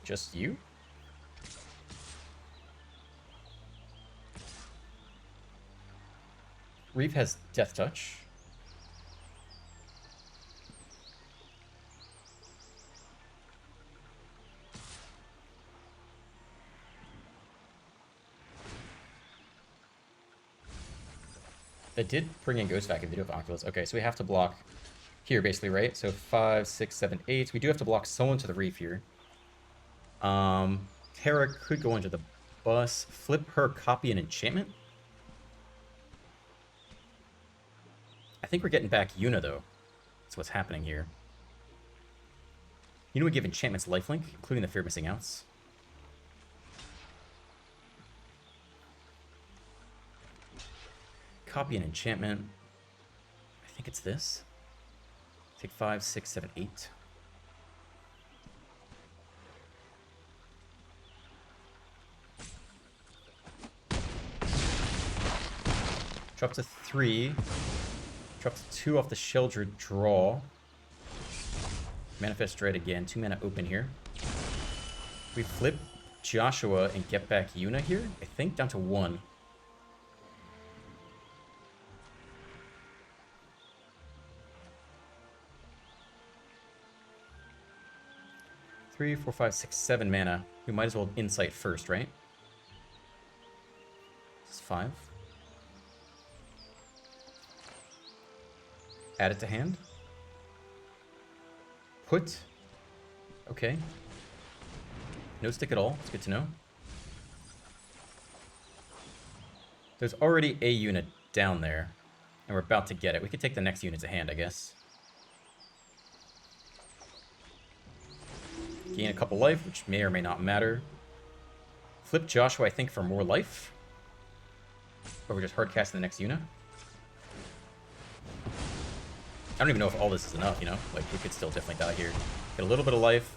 Just you? Reef has Death Touch. That did bring in Ghost Vacuum. They do have Oculus. Okay, so we have to block here, basically, right? So 5, 6, 7, 8. We do have to block someone to the reef here. Terra could go into the bus. Flip her, copy an enchantment. I think we're getting back Yuna, though. That's what's happening here. Yuna would give enchantments lifelink, including the Fear of Missing Outs. Copy an enchantment. I think it's this. Take 5, 6, 7, 8. Drop to 3. Drop to 2 off the Sheldred draw. Manifest Dread again. 2 mana open here. We flip Joshua and get back Yuna here. I think down to 1. Three, 4, 5, 6, 7 mana. We might as well Insight first, right? This is 5. Add it to hand. Put. Okay. No stick at all. It's good to know. There's already a unit down there, and we're about to get it. We could take the next unit to hand, I guess. Gain a couple life, which may or may not matter. Flip Joshua, I think, for more life. Or we're just hardcasting the next unit. I don't even know if all this is enough, you know? Like, we could still definitely die here. Get a little bit of life.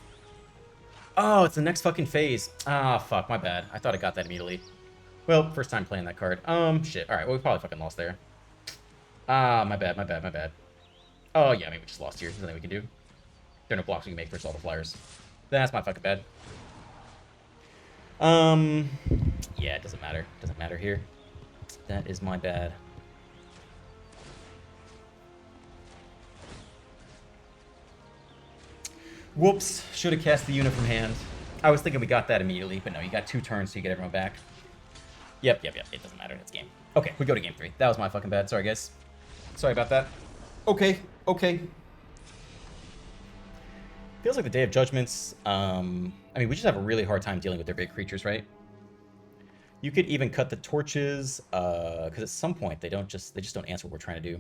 Oh, it's the next fucking phase. Ah, fuck, my bad. I thought I got that immediately. Well, first time playing that card. Shit. Alright, well, we probably fucking lost there. Ah, my bad, my bad, my bad. Oh, yeah, I mean, we just lost here. There's nothing we can do. There are no blocks we can make versus all the flyers. That's my fucking bad. Yeah, it doesn't matter. Doesn't matter here. That is my bad. Whoops. Should have cast the unit from hand. I was thinking we got that immediately, but no, you got 2 turns so you get everyone back. Yep. It doesn't matter. It's game. Okay, we go to game 3. That was my fucking bad. Sorry, guys. Sorry about that. Okay. Feels like the Day of Judgments. I mean, we just have a really hard time dealing with their big creatures, right? You could even cut the torches, because at some point they just don't answer what we're trying to do.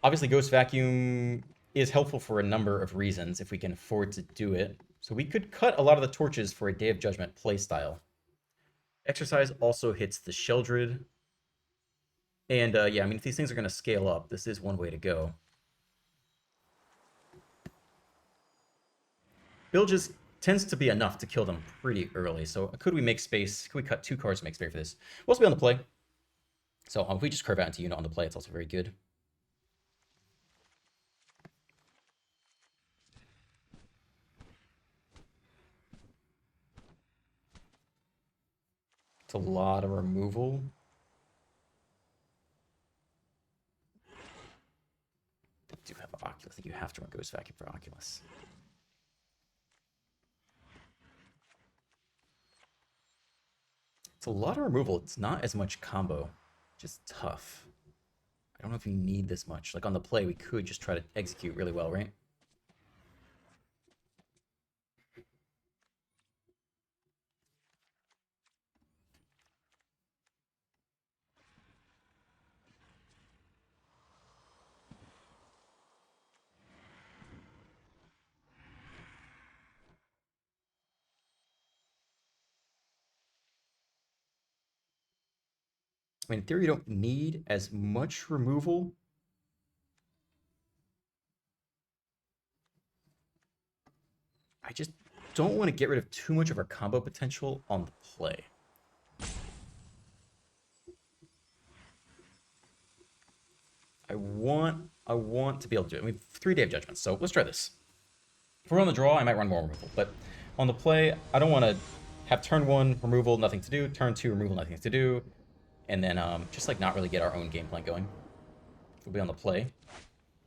Obviously, Ghost Vacuum is helpful for a number of reasons if we can afford to do it. So we could cut a lot of the torches for a Day of Judgment playstyle. Exercise also hits the Sheldred. And yeah, I mean, if these things are going to scale up, this is one way to go. Bilges tends to be enough to kill them pretty early. So could we make space? Could we cut 2 cards to make space for this? We'll also be on the play. So if we just curve out into Yuna on the play, it's also very good. It's a lot of removal. They do have Oculus. I think you have to run Ghost Vacuum for Oculus. It's a lot of removal. It's not as much combo. Just tough. I don't know if you need this much. Like on the play, we could just try to execute really well, right? I mean, in theory, you don't need as much removal. I just don't want to get rid of too much of our combo potential on the play. I want to be able to do it. I mean, 3 Day of Judgment, so let's try this. If we're on the draw, I might run more removal, but on the play, I don't want to have turn 1 removal, nothing to do, turn 2 removal, nothing to do, and then just like not really get our own game plan going. We'll be on the play.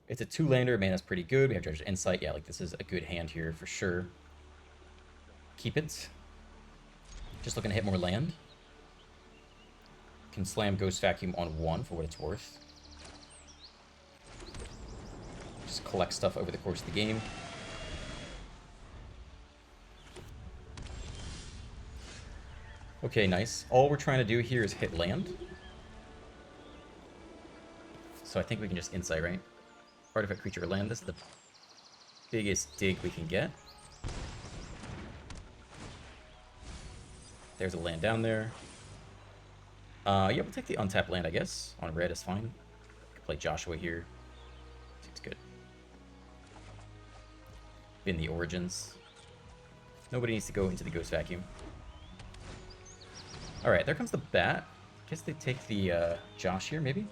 It's a 2-lander, mana's pretty good. We have Judge's Insight. Yeah, like this is a good hand here for sure. Keep it. Just looking to hit more land. Can slam Ghost Vacuum on 1 for what it's worth. Just collect stuff over the course of the game. Okay, nice. All we're trying to do here is hit land. So I think we can just Insight, right? Artifact, creature, or land. This is the biggest dig we can get. There's a land down there. Yeah, we'll take the untapped land, I guess. On red is fine. Could play Joshua here. Seems good. In the Origins. Nobody needs to go into the Ghost Vacuum. Alright, there comes the bat. Guess they take the Josh here, maybe?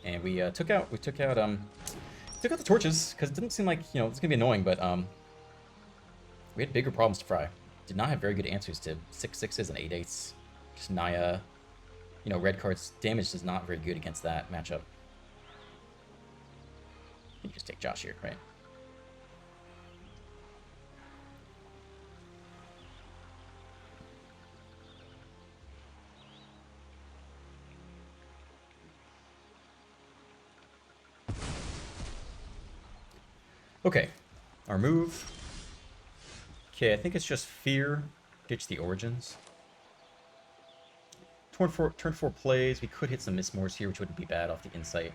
And we took out the torches, because it didn't seem like, you know, it's gonna be annoying, but we had bigger problems to fry. Did not have very good answers to 6/6s and 8/8s. Just Naya, you know, red cards damage is not very good against that matchup. You just take Josh here, right? Okay, our move. Okay, I think it's just Fear, ditch the Origins. Turn 4 plays. We could hit some Mistmores here, which wouldn't be bad off the Insight.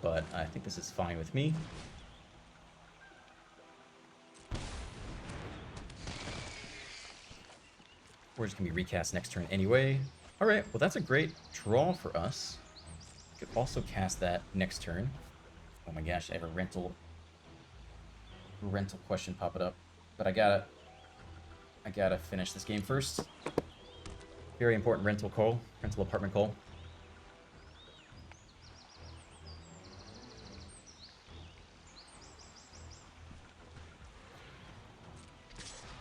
But I think this is fine with me. We're just going to be recast next turn anyway. Alright, well that's a great draw for us. We could also cast that next turn. Oh my gosh, I have a rental question pop it up. But I gotta finish this game first. Very important rental apartment call.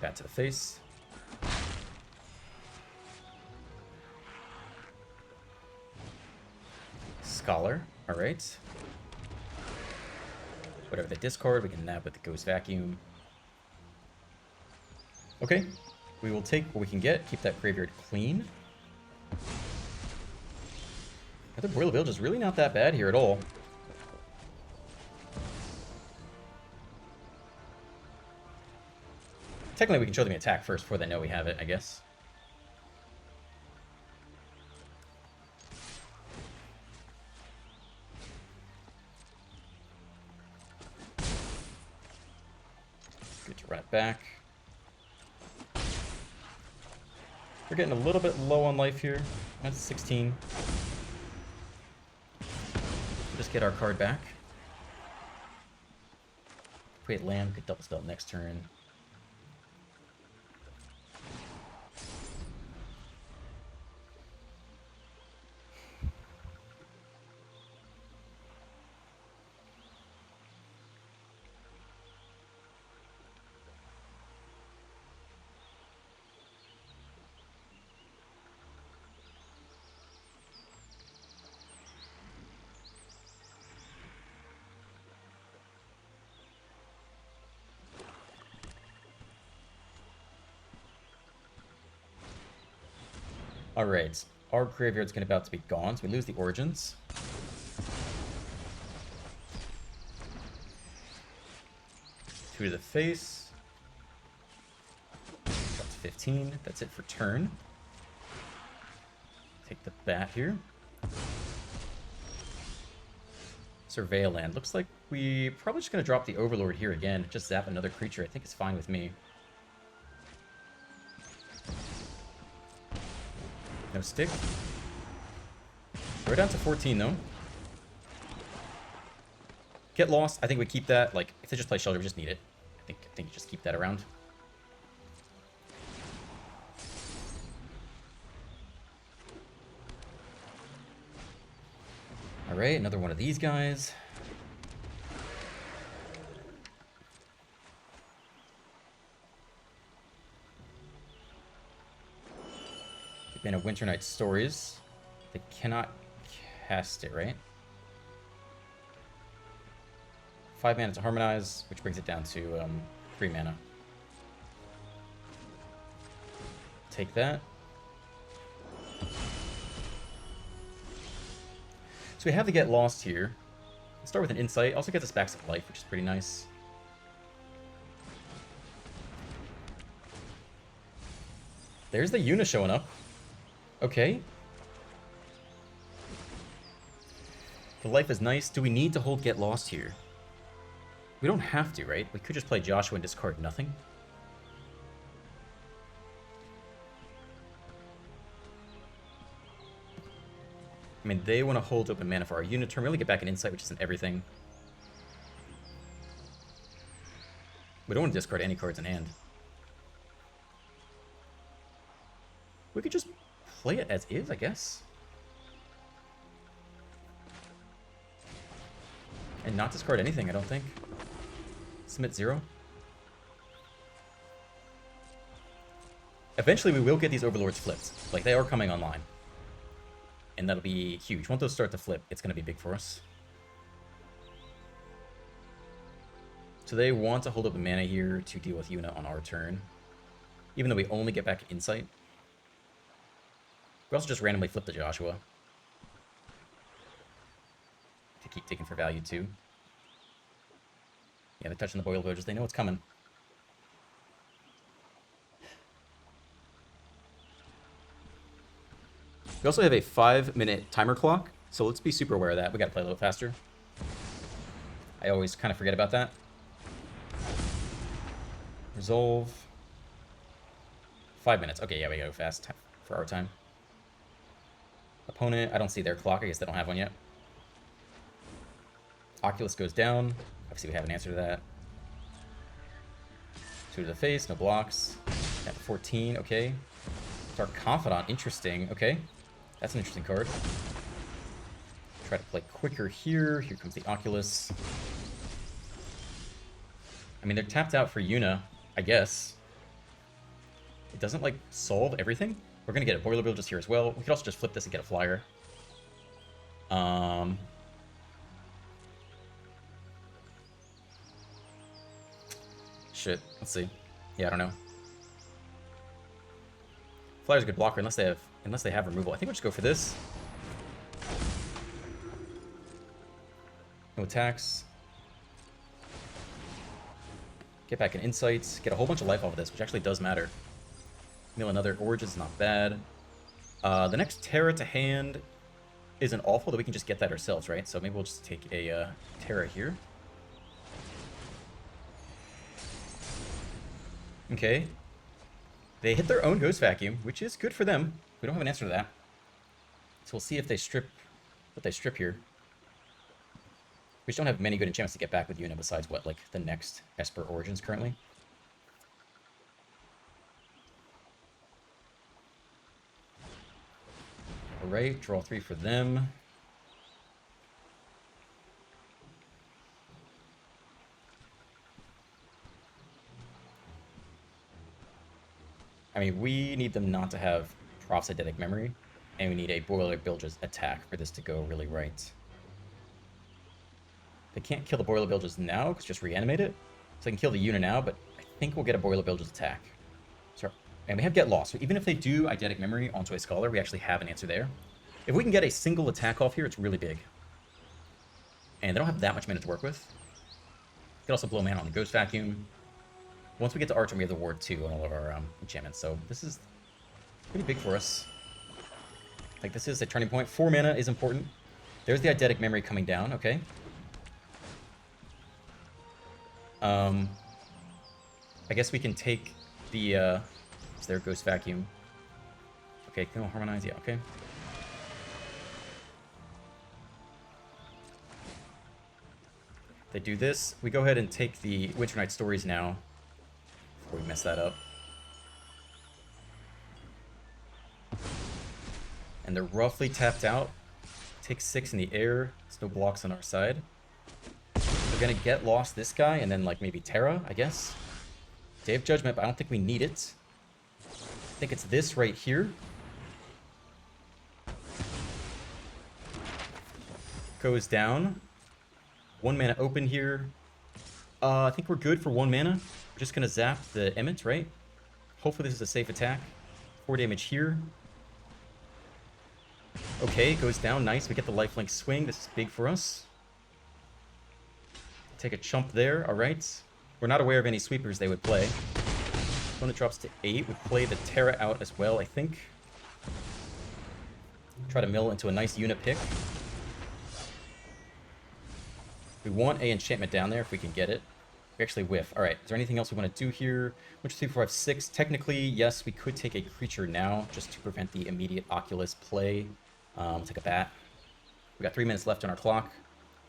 Bat to the face. Scholar, alright. Whatever the discard, we can nab with the Ghost Vacuum. Okay, we will take what we can get, keep that graveyard clean. The Boiler Bilge is really not that bad here at all. Technically, we can show them the attack first before they know we have it, I guess. Good to run it back. We're getting a little bit low on life here. That's 16. Just get our card back. we had land, we could double spell next turn. Alright, our graveyard's about to be gone, so we lose the Origins. Two to the face. Drop to 15. That's it for turn. Take the bat here. Surveil land. Looks like we probably just going to drop the Overlord here again. Just zap another creature. I think it's fine with me. No stick. We're down to 14, though. Get lost. I think we keep that. Like, if they just play Shelter, we just need it. I think you just keep that around. Alright, another one of these guys. In a Winter Night Stories. They cannot cast it, right? 5 mana to Harmonize, which brings it down to 3 mana. Take that. So we have to get lost here. Let's start with an Insight. Also gets us back some life, which is pretty nice. There's the Yuna showing up. Okay. The life is nice. Do we need to hold Get Lost here? We don't have to, right? We could just play Joshua and discard nothing. I mean, they want to hold open mana for our unit turn. We only get back an Insight, which isn't everything. We don't want to discard any cards in hand. We could just play it as is, I guess. And not discard anything, I don't think. Submit 0. Eventually we will get these Overlords flipped. Like, they are coming online. And that'll be huge. Once those start to flip, it's going to be big for us. So they want to hold up a mana here to deal with Yuna on our turn. Even though we only get back Insight. We also just randomly flip the Joshua. To keep taking for value, too. Yeah, they're touching the Boil Villagers. They know it's coming. We also have a 5-minute timer clock, so let's be super aware of that. We gotta play a little faster. I always kind of forget about that. Resolve. 5 minutes. Okay, yeah, we gotta go fast for our time. Opponent, I don't see their clock. I guess they don't have one yet. Oculus goes down. Obviously, we have an answer to that. 2 to the face, no blocks. At 14, okay. Dark Confidant, interesting. Okay, that's an interesting card. Try to play quicker here. Here comes the Oculus. I mean, they're tapped out for Yuna, I guess. It doesn't, like, solve everything. We're going to get a Boiler Villagers here as well. We could also just flip this and get a flyer. Shit. Let's see. Yeah, I don't know. Flyer's a good blocker unless they have removal. I think we'll just go for this. No attacks. Get back an Insights. Get a whole bunch of life off of this, which actually does matter. Mill another. Origin's not bad. The next Terra to hand isn't awful, that we can just get that ourselves, right? So maybe we'll just take a Terra here. Okay. They hit their own Ghost Vacuum, which is good for them. We don't have an answer to that. So we'll see if they strip what they strip here. We just don't have many good enchantments to get back with Yuna besides what, like the next Esper Origins currently. Alright, draw 3 for them. I mean, we need them not to have Proph's Eidetic Memory, and we need a Boiler Bilge's attack for this to go really right. They can't kill the Boiler Bilge's now, because just reanimate it. So they can kill the Yuna now, but I think we'll get a Boiler Bilge's attack. So, and we have Get Lost, so even if they do Eidetic Memory onto a Scholar, we actually have an answer there. If we can get a single attack off here, it's really big. And they don't have that much mana to work with. We can also blow mana on the Ghost Vacuum. Once we get to Archer, we have the Ward 2 on all of our enchantments, so this is pretty big for us. Like, this is a turning point. 4 mana is important. There's the Eidetic Memory coming down, okay. I guess we can take the, is there Ghost Vacuum? Okay, can we harmonize? Yeah, okay. They do this. We go ahead and take the Winter Night Stories now, before we mess that up. And they're roughly tapped out. Take 6 in the air. There's no blocks on our side. We're gonna Get Lost this guy, and then like maybe Terra, I guess. Day of Judgment, but I don't think we need it. I think it's this right here. Goes down. 1 mana open here. I think we're good for 1 mana. We're just gonna zap the Emmett, right? Hopefully this is a safe attack. 4 damage here. Okay, goes down. Nice. We get the lifelink swing. This is big for us. Take a chump there. All right. We're not aware of any sweepers they would play. When it drops to 8, we play the Terra out as well, I think. Try to mill into a nice Yuna pick. We want a enchantment down there if we can get it. We actually whiff. All right, is there anything else we want to do here? 1, 2, 3, 4, 5, 6. Technically, yes, we could take a creature now just to prevent the immediate Oculus play. Take a bat. We got 3 minutes left on our clock.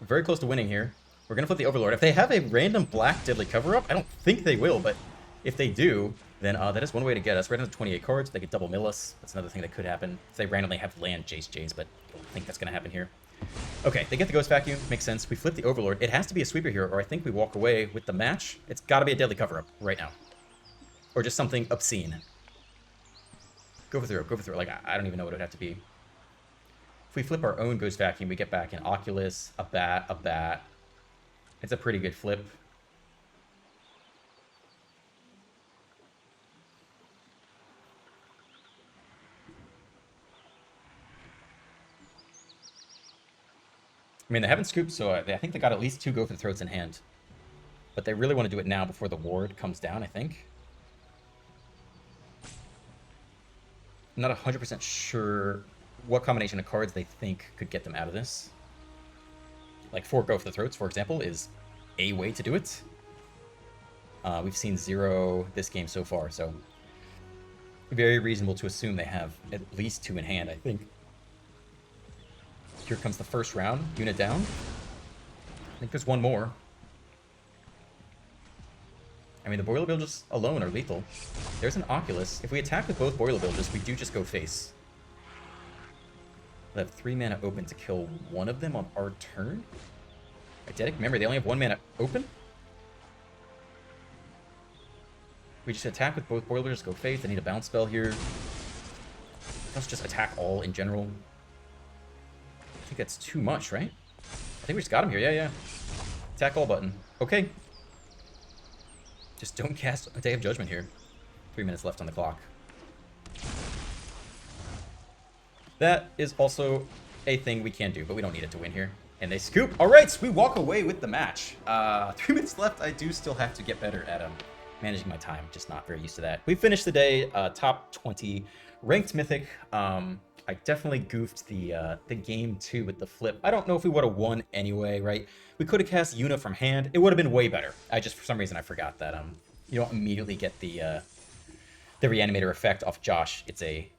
We're very close to winning here. We're going to flip the Overlord. If they have a random black Deadly Cover-Up, I don't think they will, but if they do, then that is one way to get us. Right down to 28 cards. They could double mill us. That's another thing that could happen. If they randomly have land Jace, but I don't think that's going to happen here. Okay, they get the Ghost Vacuum. Makes sense. We flip the Overlord. It has to be a sweeper here, or I think we walk away with the match. It's got to be a Deadly Cover-Up right now. Or just something obscene. Go for through. Go for through. Like, I don't even know what it would have to be. If we flip our own Ghost Vacuum, we get back an Oculus, a bat, a bat. It's a pretty good flip. I mean, they haven't scooped, so I think they got at least 2 Go for the Throats in hand. But they really want to do it now before the ward comes down, I think. I'm not 100% sure what combination of cards they think could get them out of this. Like 4 Go for the Throats, for example, is a way to do it. We've seen 0 this game so far, so very reasonable to assume they have at least 2 in hand, I think. Here comes the first round. Unit down. I think there's 1 more. I mean, the Boiler Bilges alone are lethal. There's an Oculus. If we attack with both Boiler Bilges, we do just go face. We'll have 3 mana open to kill 1 of them on our turn. Eidetic Memory, they only have 1 mana open? We just attack with both Boilers, go face. They need a bounce spell here. Let's just attack all in general. I think that's too much, right? I think we just got him here. Yeah, yeah. Attack all button. Okay. Just don't cast a Day of Judgment here. 3 minutes left on the clock. That is also a thing we can do, but we don't need it to win here. And they scoop. All right, so we walk away with the match. 3 minutes left. I do still have to get better at managing my time. Just not very used to that. We finished the day top 20 ranked mythic. I definitely goofed the game too with the flip. I don't know if we would have won anyway, right? We could have cast Yuna from hand. It would have been way better. I just, for some reason, I forgot that you don't immediately get the reanimator effect off Josh. It's a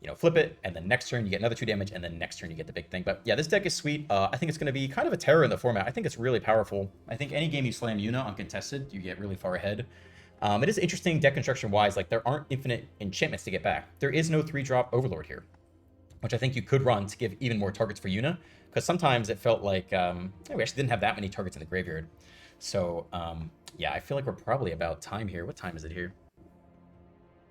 you know, flip it, and then next turn you get another 2 damage, and then next turn you get the big thing. But yeah, this deck is sweet. I think it's going to be kind of a terror in the format. I think it's really powerful. I think any game you slam Yuna uncontested, you get really far ahead. It is interesting deck construction-wise. Like, there aren't infinite enchantments to get back. There is no 3-drop Overlord here, which I think you could run to give even more targets for Yuna, because sometimes it felt like we actually didn't have that many targets in the graveyard. So, yeah, I feel like we're probably about time here. What time is it here?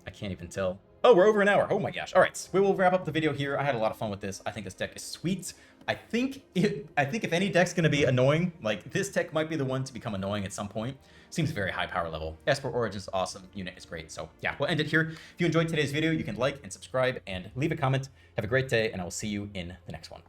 I can't even tell. Oh, we're over an hour. Oh my gosh. All right, we will wrap up the video here. I had a lot of fun with this. I think this deck is sweet. I think if any deck's going to be annoying, like, this deck might be the one to become annoying at some point. Seems very high power level. Esper Origins is awesome. Unit is great. So yeah, we'll end it here. If you enjoyed today's video, you can like and subscribe and leave a comment. Have a great day, and I will see you in the next one.